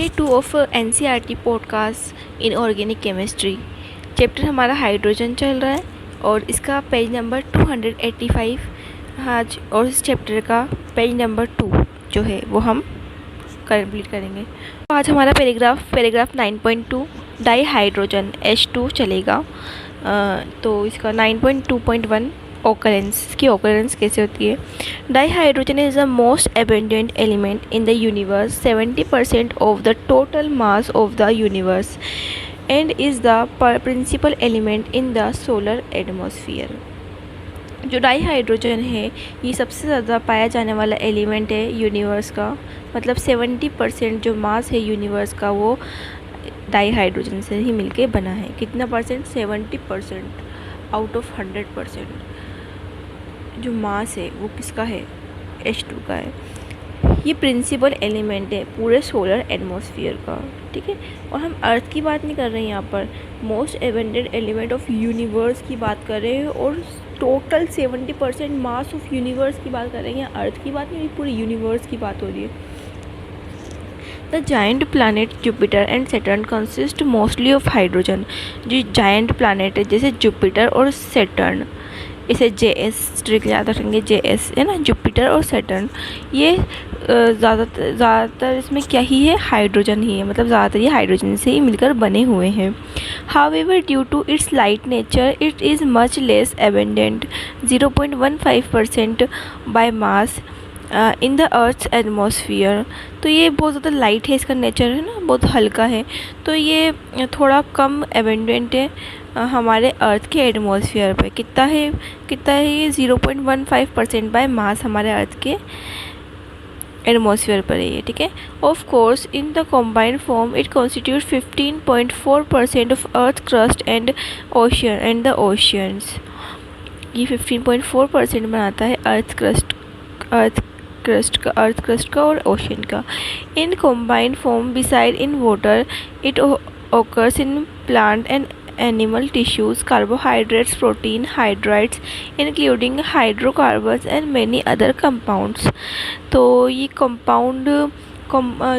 Day 2 of NCERT podcast in organic chemistry. Chapter हमारा hydrogen चल रहा है और इसका पेज नंबर 285 आज, और इस चैप्टर का पेज नंबर 2 जो है वो हम कंप्लीट करेंगे। तो आज हमारा पैराग्राफ 9.2 डाई हाइड्रोजन H2 चलेगा। तो इसका 9.2.1 ऑकरेंस की ऑकरेंस कैसे होती है। Dihydrogen is the most abundant element in the universe, 70% of the total mass of the universe and is the principal element in the solar atmosphere. जो dihydrogen है ये सबसे ज़्यादा पाया जाने वाला एलिमेंट है यूनिवर्स का, मतलब 70% जो मास है यूनिवर्स का वो डाई हाइड्रोजन से ही मिलके बना है। कितना परसेंट? 70% out of 100%। जो मास है वो किसका है? H2 का है। ये प्रिंसिपल एलिमेंट है पूरे सोलर एटमॉस्फेयर का, ठीक है। और हम अर्थ की बात नहीं कर रहे हैं यहाँ पर, most abundant element of universe की बात कर रहे हैं और टोटल 70% मास ऑफ यूनिवर्स की बात कर रहे हैं। यहाँ अर्थ की बात नहीं, पूरे यूनिवर्स की बात हो रही है। The giant planet Jupiter and Saturn consist mostly of hydrogen. जो जायंट प्लानट है जैसे जुपिटर और सैटर्न, इसे JS ट्रिक याद रखेंगे, JS है ना, जुपिटर और सैटर्न, ये ज़्यादातर इसमें क्या ही है? हाइड्रोजन ही है, मतलब ज़्यादातर ये हाइड्रोजन से ही मिलकर बने हुए हैं। However due to its light nature it is much less abundant, 0.15% by mass in the earth's atmosphere. तो ये बहुत ज़्यादा लाइट है, इसका नेचर है ना, बहुत हल्का है, तो ये थोड़ा कम एबंडेंट है हमारे अर्थ के एटमॉस्फेयर पे। कितना है ये? 0.15% बाय मास हमारे अर्थ के एटमॉस्फेयर पर है ये, ठीक है। Of course in the combined form it constitute 15.4% of earth crust and ocean and the oceans. ये 15.4% बनाता है अर्थ क्रस्ट का और ओशन का। In combined form beside in water it occurs in plant and animal tissues, carbohydrates, protein, hydrates, including hydrocarbons and many other compounds। तो ये compound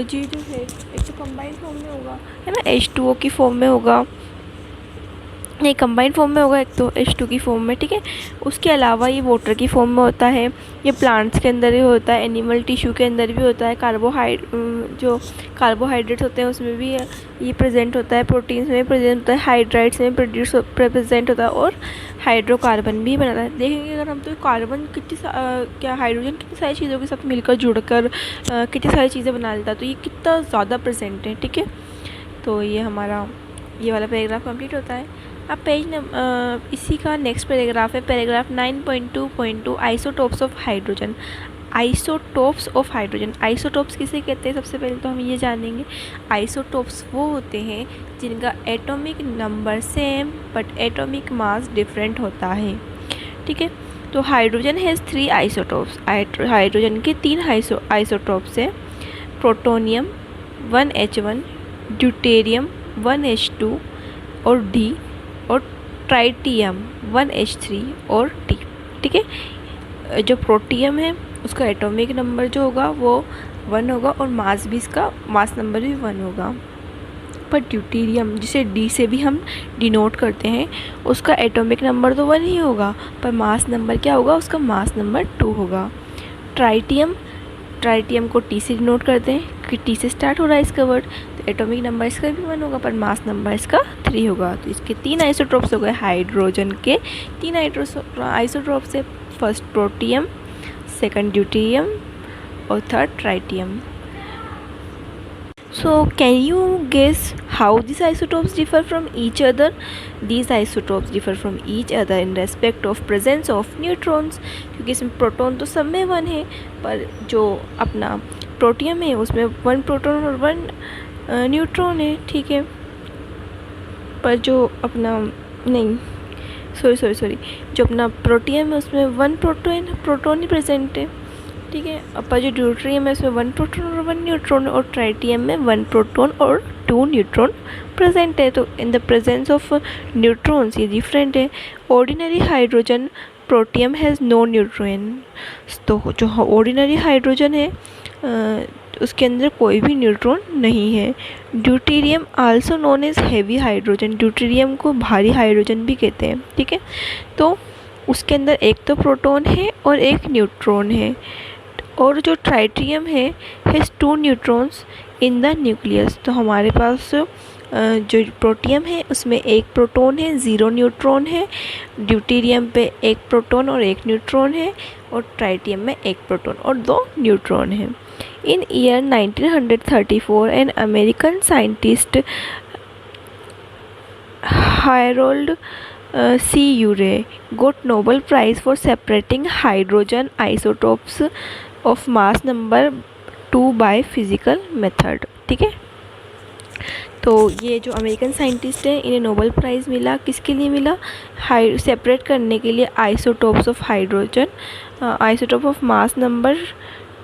जी जो है एक तो कंबाइंड फॉर्म में होगा, है ना, H2O की फॉर्म में होगा, ये कंबाइंड फॉर्म में होगा एक तो H2 की फॉर्म में, ठीक है। उसके अलावा ये वाटर की फॉर्म में होता है, ये प्लांट्स के अंदर भी होता है, एनिमल टिश्यू के अंदर भी होता है, जो कार्बोहाइड्रेट्स होते हैं उसमें भी ये प्रेजेंट होता है, प्रोटीन्स में प्रेजेंट होता है, हाइड्राइड्स में प्रेजेंट होता है और हाइड्रोकार्बन भी बनाता है। देखेंगे अगर हम तो कार्बन क्या हाइड्रोजन कितनी सारी चीज़ों के साथ मिलकर जुड़कर कितनी सारी चीज़ें बना लेता है, तो ये कितना ज़्यादा प्रेजेंट है, ठीक है। तो ये हमारा ये वाला पैराग्राफ कंप्लीट होता है। अब इसी का नेक्स्ट पैराग्राफ है paragraph 9.2.2 isotopes of hydrogen. Isotopes of hydrogen, isotopes किसे कहते हैं? सबसे पहले तो हम ये जानेंगे। आइसोटोप्स वो होते हैं जिनका atomic number same but atomic mass different होता है, ठीक है। तो हाइड्रोजन हैज़ 3 आइसोटोप्स। हाइड्रोजन के 3 आइसोटोप्स हैं, प्रोटोनियम 1H1, ड्यूटेरियम 1H2 और D, और ट्राइटियम 1H3 और T, ठीक है। जो प्रोटियम है उसका एटॉमिक नंबर जो होगा वो 1 होगा और मास भी, इसका मास नंबर भी 1 होगा। पर ड्यूटेरियम जिसे D से भी हम डिनोट करते हैं, उसका एटॉमिक नंबर तो 1 ही होगा पर मास नंबर क्या होगा? उसका मास नंबर 2 होगा। ट्राइटियम को T से डिनोट करते हैं क्योंकि T से स्टार्ट हो रहा है इसका वर्ड, तो एटॉमिक नंबर इसका भी 1 होगा पर मास नंबर इसका 3 होगा। तो इसके 3 आइसोटोप्स हो गए हाइड्रोजन के। 3 आइसोटोप्स है, फर्स्ट प्रोटियम, सेकंड ड्यूटेरियम और third tritium. So can you guess how these isotopes differ from each other? These isotopes differ from each other in respect of presence of neutrons, क्योंकि इसमें proton तो सब में 1 है पर जो अपना प्रोटियम है उसमें 1 प्रोटॉन और 1 न्यूट्रॉन है, ठीक है। पर जो अपना सॉरी जो अपना प्रोटियम है उसमें 1 प्रोटॉन ही प्रेजेंट है, ठीक है। पर जो ड्यूटेरियम है उसमें 1 प्रोटॉन और 1 न्यूट्रॉन, और ट्राइटियम में 1 प्रोटॉन और 2 न्यूट्रॉन प्रेजेंट है। तो in the presence of neutrons ये डिफरेंट है। Ordinary hydrogen protium has no neutron. तो जो ऑर्डिनरी हाइड्रोजन है उसके अंदर कोई भी न्यूट्रॉन नहीं है। Deuterium also known as heavy hydrogen, deuterium को भारी हाइड्रोजन भी कहते हैं, ठीक है। तो उसके अंदर एक तो प्रोटॉन है और एक न्यूट्रॉन है। और जो ट्राइटियम है has 2 neutrons in the nucleus. तो हमारे पास जो प्रोटियम है उसमें एक प्रोटॉन है, 0 न्यूट्रॉन है। ड्यूटेरियम पे एक प्रोटॉन और एक न्यूट्रॉन है, और ट्राइटियम में एक प्रोटॉन और 2 न्यूट्रॉन है। In year 1934 an American scientist Harold C. Urey got Nobel Prize for separating hydrogen isotopes of mass number 2 by physical method, ठीक है। तो ये जो अमेरिकन साइंटिस्ट हैं इन्हें नोबेल प्राइज़ मिला, किसके लिए मिला? सेपरेट करने के लिए isotopes of hydrogen, isotope of mass number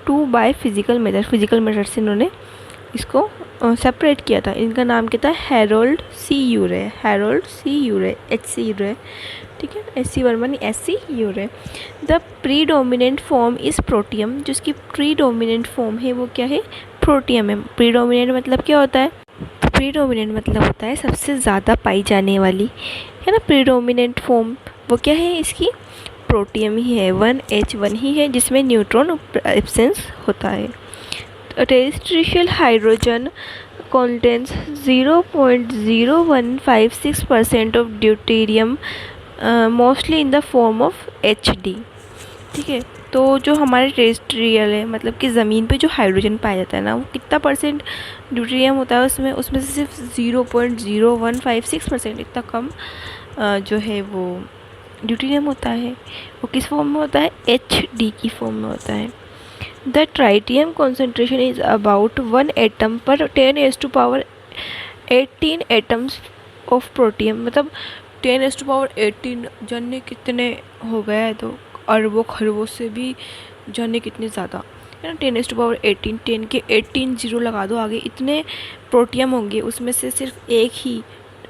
2 by physical method से इन्होंने इसको सेपरेट किया था। इनका नाम क्या था? हैरोल्ड सी यूरे, HC यूरे, ठीक है। SC वर्मा नहीं, SC Urey. The predominant form is protium, जिसकी प्रीडोमिनेंट फॉर्म है वो क्या है? प्रोटियम है। प्रीडोमिनेंट मतलब क्या होता है? प्रीडोमिनेंट मतलब होता है सबसे ज़्यादा पाई जाने वाली, है ना। प्रीडोमिनेंट फॉर्म वो क्या है इसकी? प्रोटियम ही है, 1H1 ही है, जिसमें न्यूट्रॉन एब्सेंस होता है। Terrestrial hydrogen contains 0.0156% of deuterium, mostly in the form of HD, ठीक है। तो जो हमारे टेरेस्ट्रियल है मतलब कि ज़मीन पे जो हाइड्रोजन पाया जाता है ना, वो कितना परसेंट ड्यूटेरियम होता है उसमें से सिर्फ 0.0156% इतना कम जो है वो ड्यूटेरियम होता है। वो किस फॉर्म में होता है? HD की फॉर्म में होता है। The tritium concentration is about 1 atom पर 10⁻18 एटम्स ऑफ प्रोटियम, मतलब 10⁻18 जाने कितने हो गया है, तो अरबों खरबों से भी जाने कितने ज़्यादा है ना। 10⁻18, 10 के 18 ज़ीरो लगा दो आगे, इतने प्रोटियम होंगे, उसमें से सिर्फ एक ही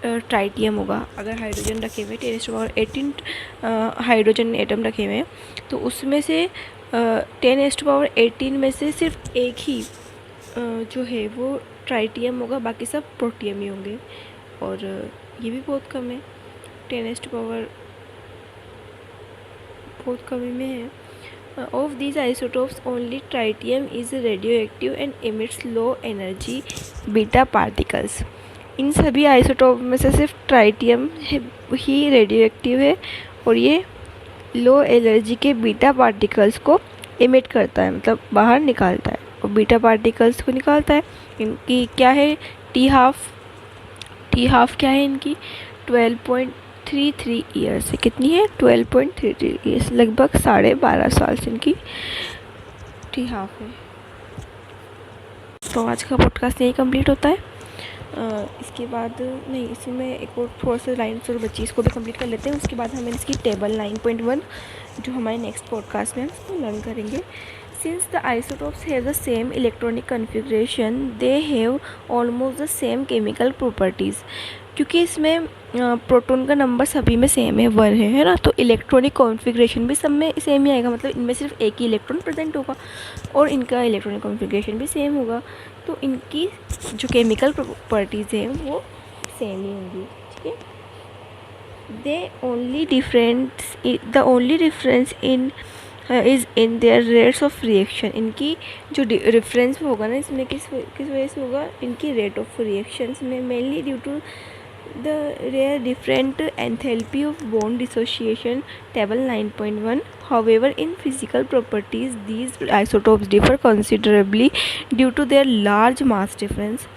ट्राइटियम होगा। अगर हाइड्रोजन रखे हुए 10⁻18 हाइड्रोजन एटम रखे हुए हैं, तो उसमें से 10⁻18 में से सिर्फ एक ही जो है वो ट्राइटियम होगा, बाकी सब प्रोटियम ही होंगे। और ये भी बहुत कम है, 10 बहुत कमी में है। Of these isotopes only tritium is radioactive and emits low energy beta particles. इन सभी आइसोटोप में से सिर्फ ट्राइटियम ही रेडियो एक्टिव है, और ये लो एनर्जी के बीटा पार्टिकल्स को इमिट करता है, मतलब बाहर निकालता है। और बीटा पार्टिकल्स को निकालता है, इनकी क्या है? टी हाफ क्या है इनकी? 12.33 ईयर्स है। कितनी है? 12.33 ईयर्स, लगभग 12.5 साल से इनकी टी हाफ है। तो आज का पॉडकास्ट यही कंप्लीट होता है। इसके बाद नहीं, इसमें एक और थोड़ा सा लाइन्स और बच्ची इसको भी कंप्लीट कर लेते हैं। उसके बाद हमें इसकी टेबल 9.1 जो हमारे नेक्स्ट पॉडकास्ट में हम लर्न करेंगे। Since the isotopes have the same electronic configuration they have almost the same chemical properties. क्योंकि इसमें प्रोटॉन का नंबर सभी में सेम है, 1 है ना, तो इलेक्ट्रॉनिक कॉन्फ़िगरेशन भी सब में सेम ही आएगा, मतलब इनमें सिर्फ एक ही इलेक्ट्रॉन प्रेजेंट होगा और इनका इलेक्ट्रॉनिक कॉन्फ़िगरेशन भी सेम होगा, तो इनकी जो केमिकल प्रॉपर्टीज़ हैं वो सेम ही होंगी, ठीक है। The only difference is in their rates of reaction. इनकी जो डिफरेंस होगा ना इसमें किस वजह से होगा? इनकी रेट ऑफ रिएक्शंस में, mainly due to the rare different enthalpy of bond dissociation, table 9.1. However, in physical properties these isotopes differ considerably due to their large mass difference,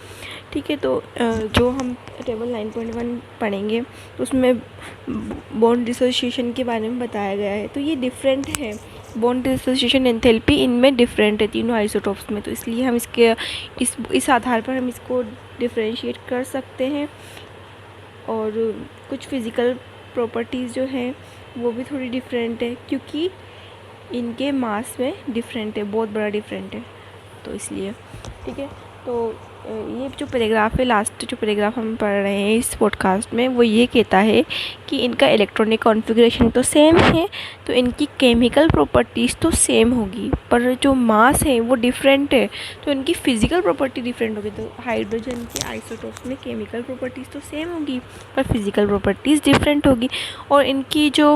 ठीक है। तो जो हम टेबल 9.1 पढ़ेंगे तो उसमें बॉन्ड डिसोसिएशन के बारे में बताया गया है। तो ये डिफरेंट है, बॉन्ड डिसोसिएशन एंथैल्पी इनमें डिफरेंट है तीनों आइसोटोप्स में, तो इसलिए हम इसके इस आधार पर हम इसको डिफ्रेंशिएट कर सकते हैं। और कुछ फिज़िकल प्रॉपर्टीज़ जो हैं वो भी थोड़ी डिफरेंट है, क्योंकि इनके मास में डिफरेंट है, बहुत बड़ा डिफरेंट है, तो इसलिए, ठीक है। तो ये जो पैराग्राफ है, लास्ट जो पैराग्राफ हम पढ़ रहे हैं इस पॉडकास्ट में, वो ये कहता है कि इनका इलेक्ट्रॉनिक कॉन्फ़िगरेशन तो सेम है, तो इनकी केमिकल प्रॉपर्टीज़ तो सेम होगी, पर जो मास है वो डिफरेंट है, तो इनकी फ़िज़िकल प्रॉपर्टी डिफरेंट होगी। तो हाइड्रोजन के आइसोटोप्स में केमिकल प्रॉपर्टीज़ तो सेम होगी पर फिज़िकल प्रॉपर्टीज़ डिफरेंट होगी। और इनकी जो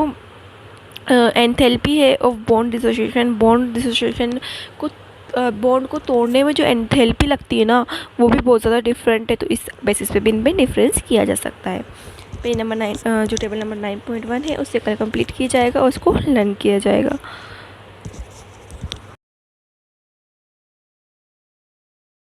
एंथैल्पी है ऑफ बॉन्ड डिसोसिएशन को बॉन्ड को तोड़ने में जो एंथैल्पी लगती है ना, वो भी बहुत ज़्यादा डिफरेंट है। तो इस बेसिस पे भी इनमें डिफरेंस किया जा सकता है। पेज नंबर 9 जो टेबल नंबर 9.1 है उससे कल कंप्लीट किया जाएगा और उसको लर्न किया जाएगा।